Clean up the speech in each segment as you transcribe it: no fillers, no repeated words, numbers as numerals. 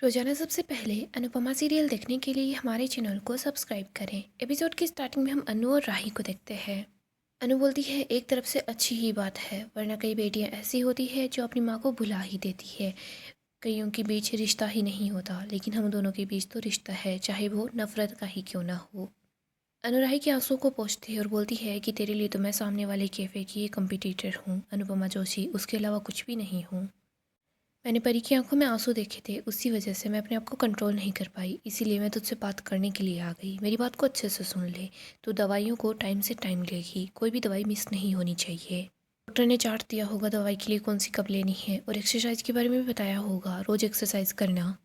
रोजाना सबसे पहले अनुपमा सीरियल देखने के लिए हमारे चैनल को सब्सक्राइब करें। एपिसोड की स्टार्टिंग में हम अनु और राही को देखते हैं। अनु बोलती है एक तरफ से अच्छी ही बात है, वरना कई बेटियां ऐसी होती है जो अपनी माँ को भुला ही देती है। कईयों के बीच रिश्ता ही नहीं होता, लेकिन हम दोनों के बीच तो रिश्ता है, चाहे वो नफरत का ही क्यों ना हो। अनु राही के आंसू को पोंछती है और बोलती है कि तेरे लिए तो मैं सामने वाले कैफे की एक कंपटीटर हूँ, अनुपमा जोशी, उसके अलावा कुछ भी नहीं हूँ। मैंने परी की आंखों में आंसू देखे थे, उसी वजह से मैं अपने आप को कंट्रोल नहीं कर पाई, इसीलिए मैं तुझसे बात करने के लिए आ गई। मेरी बात को अच्छे से सुन ले। तू दवाइयों को टाइम से टाइम लेगी, कोई भी दवाई मिस नहीं होनी चाहिए। डॉक्टर ने चार्ट दिया होगा दवाई के लिए कौन सी कब लेनी है, और एक्सरसाइज के बारे में भी बताया होगा, रोज़ एक्सरसाइज करना।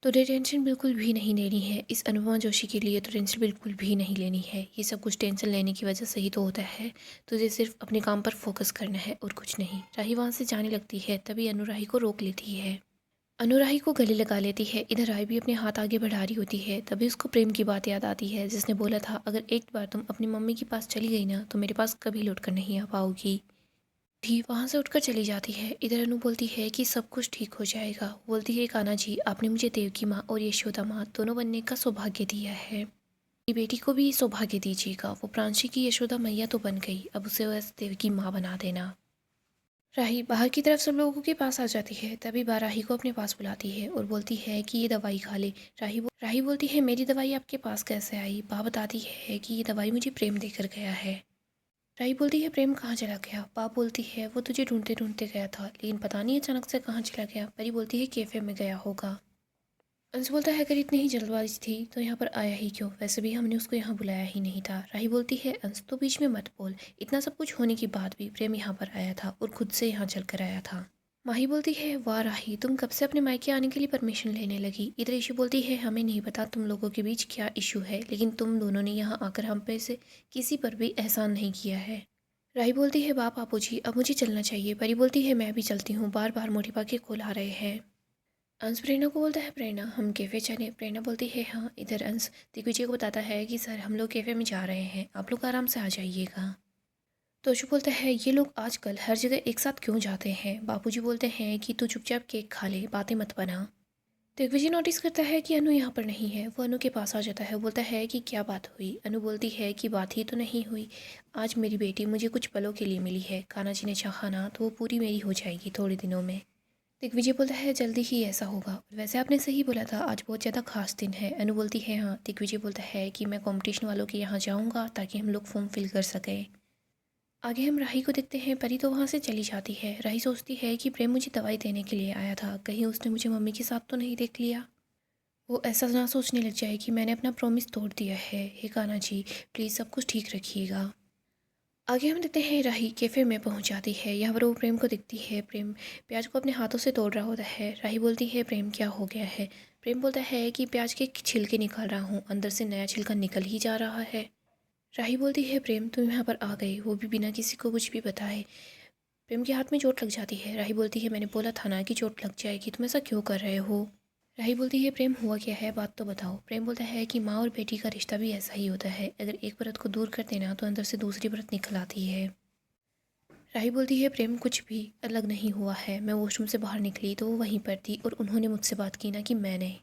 तुझे टेंशन बिल्कुल भी नहीं लेनी है। इस अनुपमा जोशी के लिए तो टेंशन बिल्कुल भी नहीं लेनी है। ये सब कुछ टेंशन लेने की वजह से ही तो होता है। तुझे सिर्फ अपने काम पर फोकस करना है और कुछ नहीं। राही वहाँ से जाने लगती है, तभी अनुराही को रोक लेती है। अनुराही को गले लगा लेती है। इधर राही भी अपने हाथ आगे बढ़ा रही होती है, तभी उसको प्रेम की बात याद आती है, जिसने बोला था अगर एक बार तुम अपनी मम्मी के पास चली गई ना तो मेरे पास कभी लौट कर नहीं आ पाओगी। भी वहाँ से उठकर चली जाती है। इधर अनु बोलती है कि सब कुछ ठीक हो जाएगा। बोलती है कान्हा जी, आपने मुझे देवकी माँ और यशोदा माँ दोनों बनने का सौभाग्य दिया है, मेरी बेटी को भी सौभाग्य दीजिएगा। वो प्रांशी की यशोदा मैया तो बन गई, अब उसे बस देवकी माँ बना देना। राही बाहर की तरफ सब लोगों के पास आ जाती है, तभी बा राही को अपने पास बुलाती है और बोलती है कि ये दवाई खा ले। राही बोलती है मेरी दवाई आपके पास कैसे आई। बा बताती है कि ये दवाई मुझे प्रेम देकर गया है। राही बोलती है प्रेम कहाँ चला गया। बाप बोलती है वो तुझे ढूंढते ढूंढते गया था, लेकिन पता नहीं अचानक से कहाँ चला गया। परी बोलती है कैफे में गया होगा। अंश बोलता है अगर इतनी ही जल्दबाजी थी तो यहाँ पर आया ही क्यों, वैसे भी हमने उसको यहाँ बुलाया ही नहीं था। राही बोलती है अंश तो बीच में मत बोल, इतना सब कुछ होने के बाद भी प्रेम यहाँ पर आया था और खुद से यहाँ चल कर आया था। माही बोलती है वाह राही, तुम कब से अपने मायके आने के लिए परमिशन लेने लगी। इधर इशू बोलती है हमें नहीं पता तुम लोगों के बीच क्या इशू है, लेकिन तुम दोनों ने यहाँ आकर हम पे से किसी पर भी एहसान नहीं किया है। राही बोलती है वाह बापू जी, अब मुझे चलना चाहिए। परी बोलती है मैं भी चलती हूँ, बार बार मोटी पा के कॉल आ रहे हैं। अंश प्रेरणा को बोलता है प्रेरणा हम कैफ़े चले। प्रेरणा बोलती है हाँ। इधर अंश दिग्विजय को बताता है कि सर हम लोग कैफ़े में जा रहे हैं, आप लोग आराम से आ जाइएगा। तो अशु बोलता है ये लोग आजकल हर जगह एक साथ क्यों जाते हैं। बापूजी बोलते हैं कि तू चुपचाप केक खा ले, बातें मत बना। दिग्विजय नोटिस करता है कि अनु यहाँ पर नहीं है। वो अनु के पास आ जाता है, बोलता है कि क्या बात हुई। अनु बोलती है कि बात ही तो नहीं हुई, आज मेरी बेटी मुझे कुछ पलों के लिए मिली है, कान्हा जी ने चाहा ना तो वो पूरी मेरी हो जाएगी थोड़े दिनों में। दिग्विजय बोलता है जल्दी ही ऐसा होगा। वैसे आपने सही बोला था, आज बहुत ज़्यादा खास दिन है। अनु बोलती है हाँ। दिग्विजय बोलता है कि मैं कंपटीशन वालों के यहाँ जाऊँगा ताकि हम लोग फॉर्म फिल कर सकें। आगे हम राही को देखते हैं। परी तो वहाँ से चली जाती है। राही सोचती है कि प्रेम मुझे दवाई देने के लिए आया था, कहीं उसने मुझे मम्मी के साथ तो नहीं देख लिया। वो ऐसा ना सोचने लग जाए कि मैंने अपना प्रॉमिस तोड़ दिया है। हे कान्हा जी, प्लीज़ सब कुछ ठीक रखिएगा। आगे हम देखते हैं राही कैफ़े में पहुंच जाती है। यहाँ पर वो प्रेम को दिखती है। प्रेम प्याज को अपने हाथों से तोड़ रहा होता है। राही बोलती है प्रेम क्या हो गया है। प्रेम बोलता है कि प्याज के छिलके निकाल रहा हूँ, अंदर से नया छिलका निकल ही जा रहा है। राही बोलती है प्रेम तुम यहाँ पर आ गए, वो भी बिना किसी को कुछ भी बताए। प्रेम के हाथ में चोट लग जाती है। राही बोलती है मैंने बोला था ना कि चोट लग जाएगी, तुम ऐसा क्यों कर रहे हो। राही बोलती है प्रेम हुआ क्या है, बात तो बताओ। प्रेम बोलता है कि माँ और बेटी का रिश्ता भी ऐसा ही होता है, अगर एक परत को दूर कर देना तो अंदर से दूसरी परत निकल आती है। राही बोलती है प्रेम कुछ भी अलग नहीं हुआ है, मैं वॉशरूम से बाहर निकली तो वो वहीं पर थी और उन्होंने मुझसे बात की ना कि मैंने।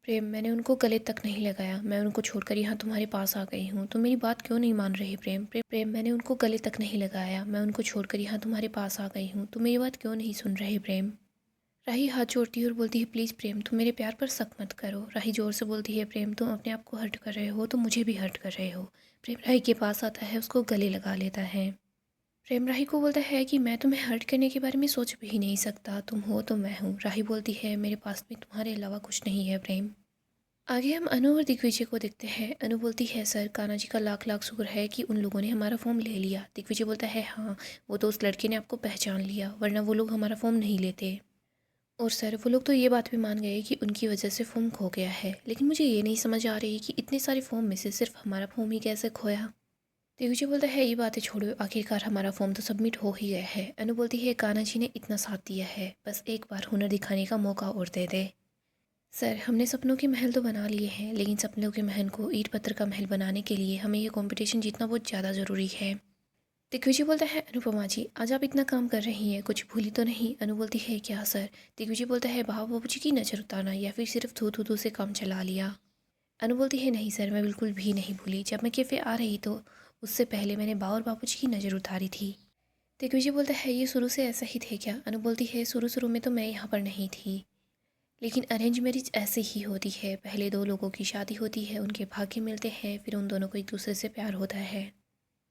प्रेम मैंने उनको गले तक नहीं लगाया, मैं उनको छोड़कर यहाँ तुम्हारे पास आ गई हूँ, तुम मेरी बात क्यों नहीं मान रही। प्रेम मैंने उनको गले तक नहीं लगाया, मैं उनको छोड़कर यहाँ तुम्हारे पास आ गई हूँ, तुम मेरी बात क्यों नहीं सुन रहे। प्रेम राही हाथ जोड़ती है और बोलती है प्लीज़ प्रेम तुम मेरे प्यार पर शक मत करो। राही जोर से बोलती है प्रेम तुम अपने आप को हर्ट कर रहे हो तो मुझे भी हर्ट कर रहे हो। प्रेम राही के पास आता है, उसको गले लगा लेता है। प्रेम राही को बोलता है कि मैं तुम्हें हर्ट करने के बारे में सोच भी नहीं सकता, तुम हो तो मैं हूँ। राही बोलती है मेरे पास में तुम्हारे अलावा कुछ नहीं है। प्रेम आगे हम अनु और दिग्विजय को देखते हैं। अनु बोलती है सर कान्हा जी का लाख लाख शुक्र है कि उन लोगों ने हमारा फॉर्म ले लिया। दिग्विजय बोलता है हाँ, वो तो उस लड़के ने आपको पहचान लिया, वरना वो लोग हमारा फॉर्म नहीं लेते। और सर वो लोग तो ये बात भी मान गए कि उनकी वजह से फॉर्म खो गया है, लेकिन मुझे ये नहीं समझ आ रही कि इतने सारे फॉर्म में से सिर्फ हमारा फॉर्म ही कैसे खोया। दिग्विजय बोलता है ये बातें छोड़ो, आखिरकार हमारा फॉर्म तो सबमिट हो ही गया है। अनु बोलती है कान्हा जी ने इतना साथ दिया है, बस एक बार हुनर दिखाने का मौका और दे दे। सर हमने सपनों के महल तो बना लिए हैं, लेकिन सपनों के महल को ईंट पत्थर का महल बनाने के लिए हमें ये कंपटीशन जीतना बहुत ज़्यादा ज़रूरी है। दिग्विजय बोलता है, अनुपमा जी आज आप इतना काम कर रही हैं, कुछ भूली तो नहीं? अनु बोलती है, क्या सर? दिग्विजय बोलता है, बाबू जी की नज़र उतारना या फिर सिर्फ थू थू थू से काम चला लिया? अनु बोलती है, नहीं सर, मैं बिल्कुल भी नहीं भूली। जब मैं कैफ़े आ रही तो उससे पहले मैंने बा और बाबू जी की नज़र उतारी थी। दिग्विजय बोलता है, ये शुरू से ऐसा ही थे क्या? अनु बोलती है, शुरू शुरू में तो मैं यहाँ पर नहीं थी, लेकिन अरेंज मैरिज ऐसे ही होती है। पहले दो लोगों की शादी होती है, उनके भाग्य मिलते हैं, फिर उन दोनों को एक दूसरे से प्यार होता है।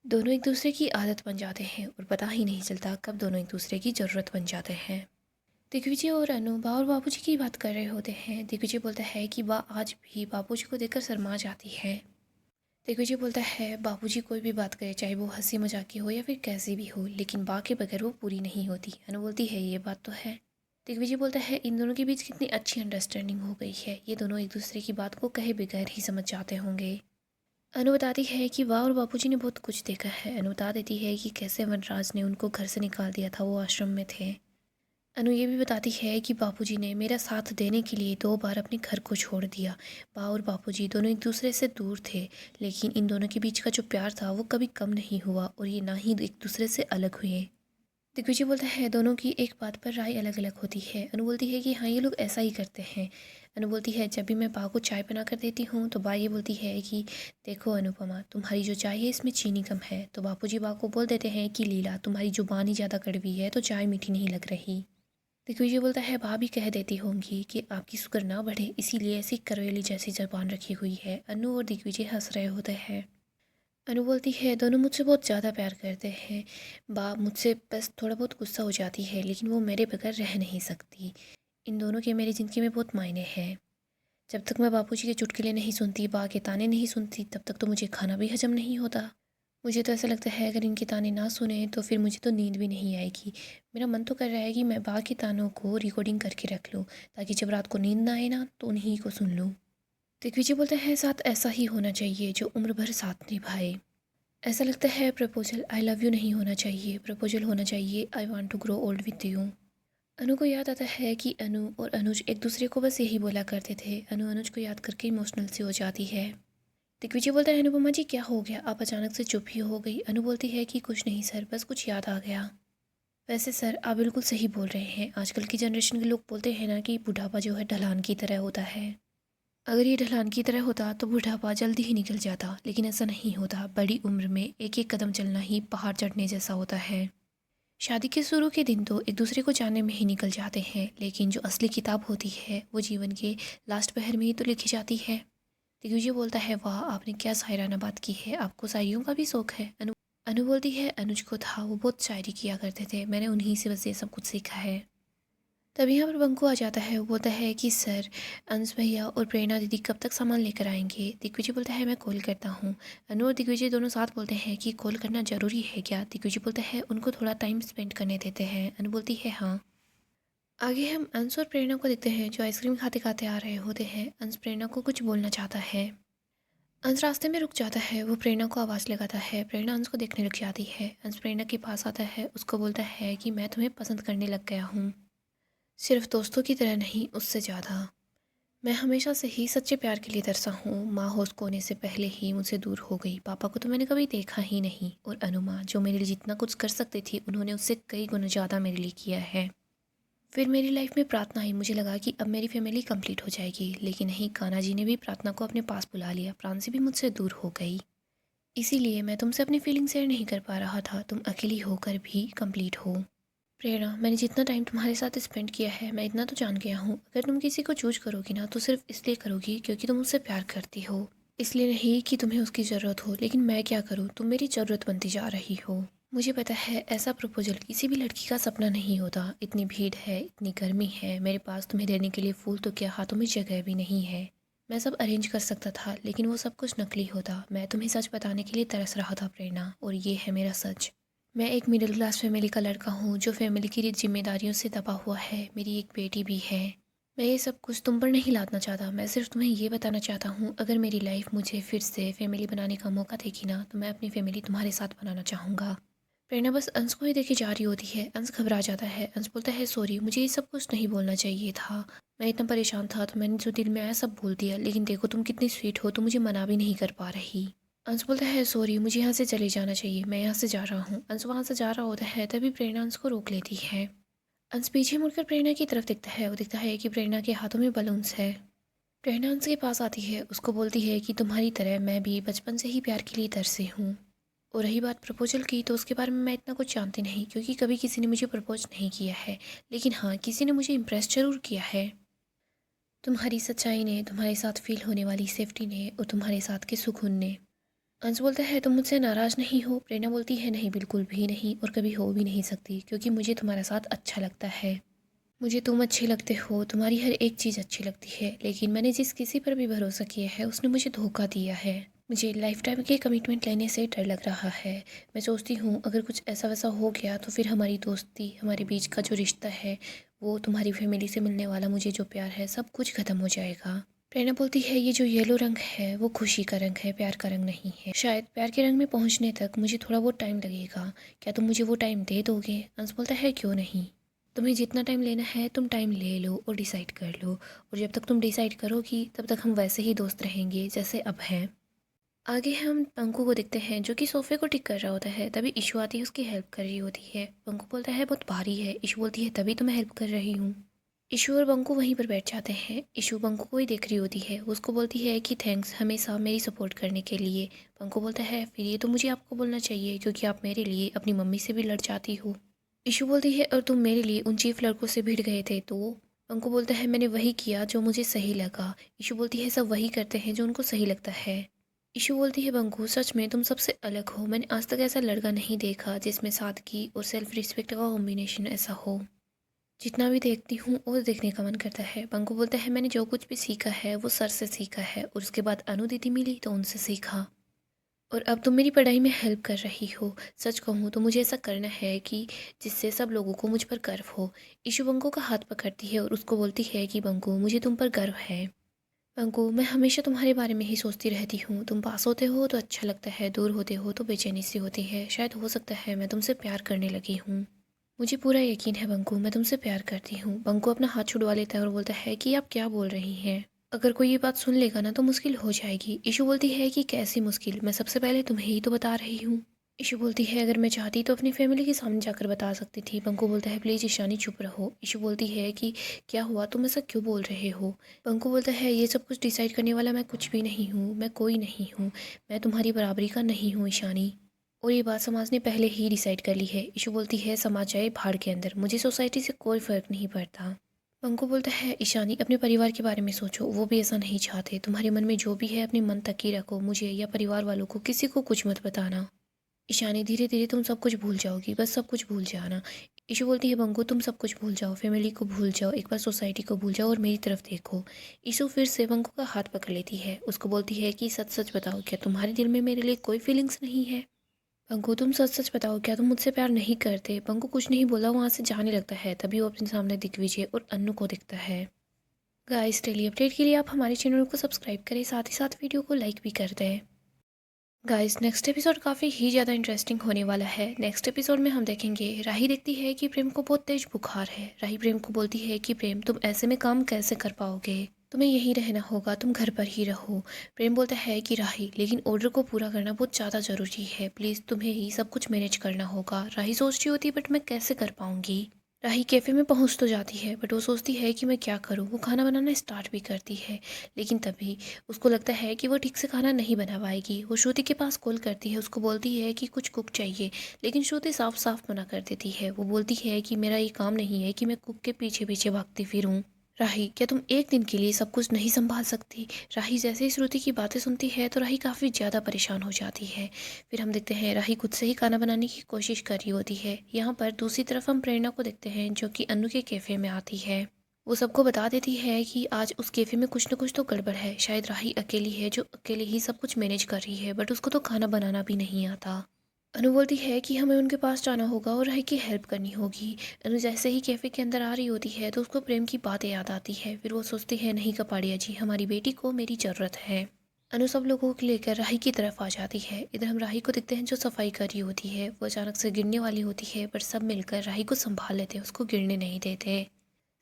दोनों एक दूसरे की आदत बन जाते हैं और पता ही नहीं चलता कब दोनों एक दूसरे की ज़रूरत बन जाते हैं। दिग्विजय और अनु बा और बाबूजी की बात कर रहे होते हैं। दिग्विजय बोलता है कि बा आज भी बाबूजी को देखकर शर्मा जाती है। दिग्विजय बोलता है, बाबूजी कोई भी बात करे, चाहे वो हंसी मजाक की हो या फिर कैसी भी हो, लेकिन बा के बगैर वो पूरी नहीं होती। अनु बोलती है, ये बात तो है। दिग्विजय बोलता है, इन दोनों के बीच कितनी अच्छी अंडरस्टैंडिंग हो गई है, ये दोनों एक दूसरे की बात को कहे बगैर ही समझ जाते होंगे। अनु बताती है कि वाह और बापूजी ने बहुत कुछ देखा है। अनु बता देती है कि कैसे वनराज ने उनको घर से निकाल दिया था, वो आश्रम में थे। अनु ये भी बताती है कि बापूजी ने मेरा साथ देने के लिए 2 बार अपने घर को छोड़ दिया। बा और बापूजी दोनों एक दूसरे से दूर थे, लेकिन इन दोनों के बीच का जो प्यार था वो कभी कम नहीं हुआ और ये ना ही एक दूसरे से अलग हुए। दिग्विजय बोलता है, दोनों की एक बात पर राय अलग अलग होती है। अनु बोलती है कि हाँ, ये लोग ऐसा ही करते हैं। अनु बोलती है, जब भी मैं बा को चाय बना कर देती हूँ तो बा ये बोलती है कि देखो अनुपमा, तुम्हारी जो चाय है इसमें चीनी कम है। तो बापूजी बा को बोल देते हैं कि लीला, तुम्हारी जुबान ही ज़्यादा कड़वी है तो चाय मीठी नहीं लग रही। दिग्विजय बोलता है, बा भी कह देती होंगी कि आपकी शुगर ना बढ़े, इसीलिए ऐसी करवेली जैसी जबान रखी हुई है। अनु और दिग्विजय हंस रहे होते हैं। अनु बोलती है, दोनों मुझसे बहुत ज़्यादा प्यार करते हैं। बा मुझसे बस थोड़ा बहुत गुस्सा हो जाती है, लेकिन वो मेरे बगैर रह नहीं सकती। इन दोनों के मेरी ज़िंदगी में बहुत मायने हैं। जब तक मैं बापूजी के चुटकुले नहीं सुनती, बा के ताने नहीं सुनती, तब तक तो मुझे खाना भी हजम नहीं होता। मुझे तो ऐसा लगता है अगर इनके ताने ना सुने तो फिर मुझे तो नींद भी नहीं आएगी। मेरा मन तो कर रहा है कि मैं बा के तानों को रिकॉर्डिंग करके रख लूँ, ताकि जब रात को नींद ना आए ना तो उन्हीं को सुन लूँ। दिग्विजय बोलते हैं, साथ ऐसा ही होना चाहिए जो उम्र भर साथ निभाए। ऐसा लगता है प्रपोजल आई लव यू नहीं होना चाहिए, प्रपोजल होना चाहिए I want to grow old with you. Anu को याद आता है कि अनु और अनुज एक दूसरे को बस यही बोला करते थे। अनु अनुज को याद करके इमोशनल सी हो जाती है। दिग्विजय बोलता है, अनुपमा जी क्या हो गया, आप अचानक से चुप ही हो गई? अनु बोलती है कि कुछ नहीं सर, बस कुछ याद आ गया। वैसे सर आप बिल्कुल सही बोल रहे हैं, आजकल की जनरेशन के लोग बोलते हैं ना कि बुढ़ापा जो है ढलान की तरह होता है। अगर ये ढलान की तरह होता तो बुढ़ापा जल्दी ही निकल जाता, लेकिन ऐसा नहीं होता। बड़ी उम्र में एक एक कदम चलना ही पहाड़ चढ़ने जैसा होता है। शादी के शुरू के दिन तो एक दूसरे को जानने में ही निकल जाते हैं, लेकिन जो असली किताब होती है वो जीवन के लास्ट पहर में ही तो लिखी जाती है। दिग्विजय बोलता है, वाह आपने क्या शायराना बात की है, आपको शायरियों का भी शौक है? अनु बोलती है, अनुज को था, वो बहुत शायरी किया करते थे, मैंने उन्हीं से बस ये सब कुछ सीखा है। तभी यहाँ पर बंकू आ जाता है। वो बोलता है कि सर अंश भैया और प्रेरणा दीदी कब तक सामान लेकर आएंगे? दिग्विजय बोलता है, मैं कॉल करता हूँ। अनु और दिग्विजय दोनों साथ बोलते हैं कि कॉल करना ज़रूरी है क्या? दिग्विजय बोलता है, उनको थोड़ा टाइम स्पेंड करने देते हैं। अनु बोलती है, हाँ। आगे हम अंश और प्रेरणा को देखते हैं जो आइसक्रीम खाते खाते आ रहे होते हैं। अंश प्रेरणा को कुछ बोलना चाहता है। अंश रास्ते में रुक जाता है। वो प्रेरणा को आवाज़ लगाता है। प्रेरणा अंश को देखने लग जाती है। अंश प्रेरणा के पास आता है, उसको बोलता है कि मैं तुम्हें पसंद करने लग गया हूँ, सिर्फ दोस्तों की तरह नहीं, उससे ज़्यादा। मैं हमेशा से ही सच्चे प्यार के लिए तरसा हूँ। माँ होश को होने से पहले ही मुझसे दूर हो गई। पापा को तो मैंने कभी देखा ही नहीं, और अनुमा जो मेरे लिए जितना कुछ कर सकती थी उन्होंने उससे कई गुना ज़्यादा मेरे लिए किया है। फिर मेरी लाइफ में प्रार्थना आई। मुझे लगा कि अब मेरी फैमिली कंप्लीट हो जाएगी, लेकिन नहीं, कान्हा जी ने भी प्रार्थना को अपने पास बुला लिया। प्रांसी भी मुझसे दूर हो गई। इसीलिए मैं तुमसे अपनी फीलिंग शेयर नहीं कर पा रहा था। तुम अकेली होकर भी कंप्लीट हो। प्रेरणा, मैंने जितना टाइम तुम्हारे साथ स्पेंड किया है मैं इतना तो जान गया हूँ, अगर तुम किसी को चूज करोगी ना तो सिर्फ इसलिए करोगी क्योंकि तुम उससे प्यार करती हो, इसलिए नहीं कि तुम्हें उसकी ज़रूरत हो। लेकिन मैं क्या करूँ, तुम मेरी ज़रूरत बनती जा रही हो। मुझे पता है ऐसा प्रपोजल किसी भी लड़की का सपना नहीं होता। इतनी भीड़ है, इतनी गर्मी है, मेरे पास तुम्हें देने के लिए फूल तो क्या, हाथों में जगह भी नहीं है। मैं सब अरेंज कर सकता था, लेकिन वो सब कुछ नकली होता। मैं तुम्हें सच बताने के लिए तरस रहा था प्रेरणा, और ये है मेरा सच। मैं एक मिडिल क्लास फैमिली का लड़का हूँ जो फैमिली की जिम्मेदारियों से दबा हुआ है। मेरी एक बेटी भी है। मैं ये सब कुछ तुम पर नहीं लादना चाहता। मैं सिर्फ तुम्हें ये बताना चाहता हूँ, अगर मेरी लाइफ मुझे फिर से फैमिली बनाने का मौका देगी ना तो मैं अपनी फैमिली तुम्हारे साथ बनाना चाहूँगा। प्रेरणा बस अंश को ही देखे जा रही होती है। अंश घबरा जाता है। अंश बोलता है, सॉरी, मुझे ये सब कुछ नहीं बोलना चाहिए था। मैं इतना परेशान था तो मैंने जो दिल में आया सब बोल दिया, लेकिन देखो तुम कितनी स्वीट हो, तो मुझे मना भी नहीं कर पा रही। अंश बोलता है सॉरी, मुझे यहाँ से चले जाना चाहिए, मैं यहाँ से जा रहा हूँ। अंश वहाँ से जा रहा होता है तभी प्रेरणा अंश को रोक लेती है। अंश पीछे मुड़कर प्रेरणा की तरफ देखता है। वो देखता है कि प्रेरणा के हाथों में बलून्स है। प्रेरणा अंश के पास आती है, उसको बोलती है कि तुम्हारी तरह मैं भी बचपन से ही प्यार के लिए तरसी हूँ। और रही बात प्रपोजल की, तो उसके बारे में मैं इतना कुछ जानती नहीं, क्योंकि कभी किसी ने मुझे प्रपोज नहीं किया है। लेकिन हाँ, किसी ने मुझे इम्प्रेस जरूर किया है। तुम्हारी सच्चाई ने, तुम्हारे साथ फील होने वाली सेफ्टी ने और तुम्हारे साथ के सुकून ने। अंश बोलता है तुम मुझसे नाराज़ नहीं हो? प्रेरणा बोलती है नहीं, बिल्कुल भी नहीं, और कभी हो भी नहीं सकती, क्योंकि मुझे तुम्हारा साथ अच्छा लगता है। मुझे तुम अच्छे लगते हो, तुम्हारी हर एक चीज़ अच्छी लगती है, लेकिन मैंने जिस किसी पर भी भरोसा किया है उसने मुझे धोखा दिया है। मुझे लाइफ टाइम के कमिटमेंट लेने से डर लग रहा है। मैं सोचती हूँ अगर कुछ ऐसा वैसा हो गया तो फिर हमारी दोस्ती, हमारे बीच का जो रिश्ता है, वो तुम्हारी फैमिली से मिलने वाला मुझे जो प्यार है, सब कुछ ख़त्म हो जाएगा। प्रेरणा बोलती है ये जो येलो रंग है वो खुशी का रंग है, प्यार का रंग नहीं है। शायद प्यार के रंग में पहुंचने तक मुझे थोड़ा बहुत टाइम लगेगा। क्या तुम मुझे वो टाइम दे दोगे? अंश बोलता है क्यों नहीं, तुम्हें जितना टाइम लेना है तुम टाइम ले लो और डिसाइड कर लो। और जब तक तुम डिसाइड करोगी तब तक हम वैसे ही दोस्त रहेंगे जैसे अब हैं। आगे हम पंकु को देखते हैं जो कि सोफे को ठीक कर रहा होता है। तभी इशू आती है, उसकी हेल्प कर रही होती है। पंकु बोलता है बहुत भारी है। इशू बोलती है तभी तो मैं हेल्प कर रही हूँ। इशू और बंकू वहीं पर बैठ जाते हैं। इशू बंकू को ही देख रही होती है। वो उसको बोलती है कि थैंक्स हमेशा मेरी सपोर्ट करने के लिए। बंकू बोलता है फिर ये तो मुझे आपको बोलना चाहिए, क्योंकि आप मेरे लिए अपनी मम्मी से भी लड़ जाती हो। इशू बोलती है और तुम मेरे लिए उन चीफ लड़कों से भिड़ गए थे तो? बंकू बोलता है मैंने वही किया जो मुझे सही लगा। इशू बोलती है सब वही करते हैं जो उनको सही लगता है। इशू बोलती है बंकू सच में तुम सबसे अलग हो। मैंने आज तक ऐसा लड़का नहीं देखा जिसमें सादगी और सेल्फ रिस्पेक्ट का कॉम्बिनेशन ऐसा हो। जितना भी देखती हूँ और देखने का मन करता है। बंकू बोलता है मैंने जो कुछ भी सीखा है वो सर से सीखा है, और उसके बाद अनु दीदी मिली तो उनसे सीखा। और अब तुम मेरी पढ़ाई में हेल्प कर रही हो। सच कहूँ तो मुझे ऐसा करना है कि जिससे सब लोगों को मुझ पर गर्व हो। इशू बंकू का हाथ पकड़ती है और उसको बोलती है कि बंकू मुझे तुम पर गर्व है। बंकू मैं हमेशा तुम्हारे बारे में ही सोचती रहती हूँ। तुम पास होते हो तो अच्छा लगता है, दूर होते हो तो बेचैनी सी होती है। शायद हो सकता है मैं तुमसे प्यार करने लगी हूँ। मुझे पूरा यकीन है बंकू, मैं तुमसे प्यार करती हूँ। बंकू अपना हाथ छुड़वा लेता है और बोलता है कि आप क्या बोल रही हैं? अगर कोई ये बात सुन लेगा ना तो मुश्किल हो जाएगी। इशू बोलती है कि कैसी मुश्किल, मैं सबसे पहले तुम्हें ही तो बता रही हूँ। इशू बोलती है अगर मैं चाहती तो अपनी फैमिली के सामने जाकर बता सकती थी। बंकू बोलता है प्लीज़ ईशानी चुप रहो। इशू बोलती है कि क्या हुआ, तुम ऐसा क्यों बोल रहे हो? बंकू बोलता है ये सब कुछ डिसाइड करने वाला मैं कुछ भी नहीं हूँ, मैं कोई नहीं हूँ, मैं तुम्हारी बराबरी का नहीं हूँ ईशानी। और ये बात समाज ने पहले ही डिसाइड कर ली है। इशू बोलती है समाज जाए भाड़ के अंदर, मुझे सोसाइटी से कोई फ़र्क नहीं पड़ता। पंकु बोलता है ईशानी अपने परिवार के बारे में सोचो, वो भी ऐसा नहीं चाहते। तुम्हारे मन में जो भी है अपने मन तक ही रखो, मुझे या परिवार वालों को किसी को कुछ मत बताना। ईशानी धीरे धीरे तुम सब कुछ भूल जाओगी, बस सब कुछ भूल जाना। इशू बोलती है बंकु तुम सब कुछ भूल जाओ, फैमिली को भूल जाओ, एक बार सोसाइटी को भूल जाओ और मेरी तरफ देखो। इशू फिर से बंकु का हाथ पकड़ लेती है। उसको बोलती है कि सच सच बताओ, क्या तुम्हारे दिल में मेरे लिए कोई फीलिंग्स नहीं है? पंकु तुम सच सच बताओ, क्या तुम मुझसे प्यार नहीं करते? पंकु कुछ नहीं बोला, वहाँ से जाने लगता है। तभी वो अपने सामने दिग्विजय और अन्नू को दिखता है। गाइस डेली अपडेट के लिए आप हमारे चैनल को सब्सक्राइब करें, साथ ही साथ वीडियो को लाइक भी कर दें। गाइस नेक्स्ट एपिसोड काफ़ी ही ज़्यादा इंटरेस्टिंग होने वाला है। नेक्स्ट एपिसोड में हम देखेंगे राही देखती है कि प्रेम को बहुत तेज बुखार है। राही प्रेम को बोलती है कि प्रेम तुम ऐसे में काम कैसे कर पाओगे, तुम्हें यहीं रहना होगा, तुम घर पर ही रहो। प्रेम बोलता है कि राही लेकिन ऑर्डर को पूरा करना बहुत ज़्यादा ज़रूरी है, प्लीज़ तुम्हें ही सब कुछ मैनेज करना होगा। राही सोच रही होती है बट मैं कैसे कर पाऊंगी। राही कैफ़े में पहुंच तो जाती है बट वो सोचती है कि मैं क्या करूं। वो खाना बनाना स्टार्ट भी करती है, लेकिन तभी उसको लगता है कि वो ठीक से खाना नहीं बना पाएगी। वो श्रुति के पास कॉल करती है, उसको बोलती है कि कुछ कुक चाहिए, लेकिन श्रुति साफ साफ मना कर देती है। वो बोलती है कि मेरा ये काम नहीं है कि मैं कुक के पीछे पीछे भागती फिरूं। राही क्या तुम एक दिन के लिए सब कुछ नहीं संभाल सकती? राही जैसे ही श्रुति की बातें सुनती है तो राही काफ़ी ज़्यादा परेशान हो जाती है। फिर हम देखते हैं राही खुद से ही खाना बनाने की कोशिश कर रही होती है। यहाँ पर दूसरी तरफ हम प्रेरणा को देखते हैं जो कि अन्नू के कैफ़े में आती है। वो सबको बता देती है कि आज उस कैफ़े में कुछ न कुछ तो गड़बड़ है। शायद राही अकेली है जो अकेले ही सब कुछ मैनेज कर रही है, बट उसको तो खाना बनाना भी नहीं आता। अनु बोलती है कि हमें उनके पास जाना होगा और राही की हेल्प करनी होगी। अनु जैसे ही कैफ़े के अंदर आ रही होती है तो उसको प्रेम की बातें याद आती है। फिर वो सोचती है नहीं कपाड़िया जी, हमारी बेटी को मेरी ज़रूरत है। अनु सब लोगों को लेकर राही की तरफ आ जाती है। इधर हम राही को देखते हैं जो सफाई कर रही होती है। वो अचानक से गिरने वाली होती है, पर सब मिलकर राही को संभाल लेते हैं, उसको गिरने नहीं देते।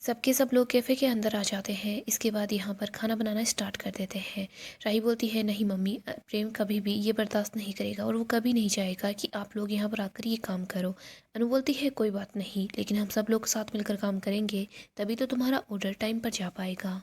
सबके सब लोग कैफ़े के अंदर आ जाते हैं। इसके बाद यहाँ पर खाना बनाना स्टार्ट कर देते हैं। राही बोलती है, नहीं मम्मी, प्रेम कभी भी ये बर्दाश्त नहीं करेगा और वो कभी नहीं चाहेगा कि आप लोग यहाँ पर आकर ये काम करो। अनु बोलती है, कोई बात नहीं, लेकिन हम सब लोग साथ मिलकर काम करेंगे तभी तो तुम्हारा ऑर्डर टाइम पर जा पाएगा।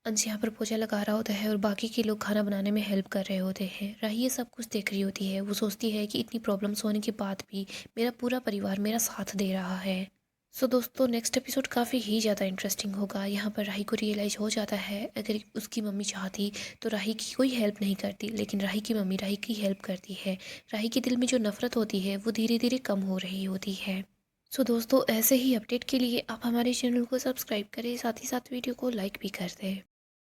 अंश यहाँ पर पोछा लगा रहा होता है और बाकी के लोग खाना बनाने में हेल्प कर रहे होते हैं। राही ये सब कुछ देख रही होती है। वो सोचती है कि इतनी प्रॉब्लम्स होने के बाद भी मेरा पूरा परिवार मेरा साथ दे रहा है। सो दोस्तों, नेक्स्ट एपिसोड काफ़ी ही ज़्यादा इंटरेस्टिंग होगा। यहाँ पर राही को रियलाइज़ हो जाता है, अगर उसकी मम्मी चाहती तो राही की कोई हेल्प नहीं करती, लेकिन राही की मम्मी राही की हेल्प करती है। राही के दिल में जो नफ़रत होती है वो धीरे धीरे कम हो रही होती है। सो दोस्तों, ऐसे ही अपडेट के लिए आप हमारे चैनल को सब्सक्राइब करें, साथ ही साथ वीडियो को लाइक भी कर दें।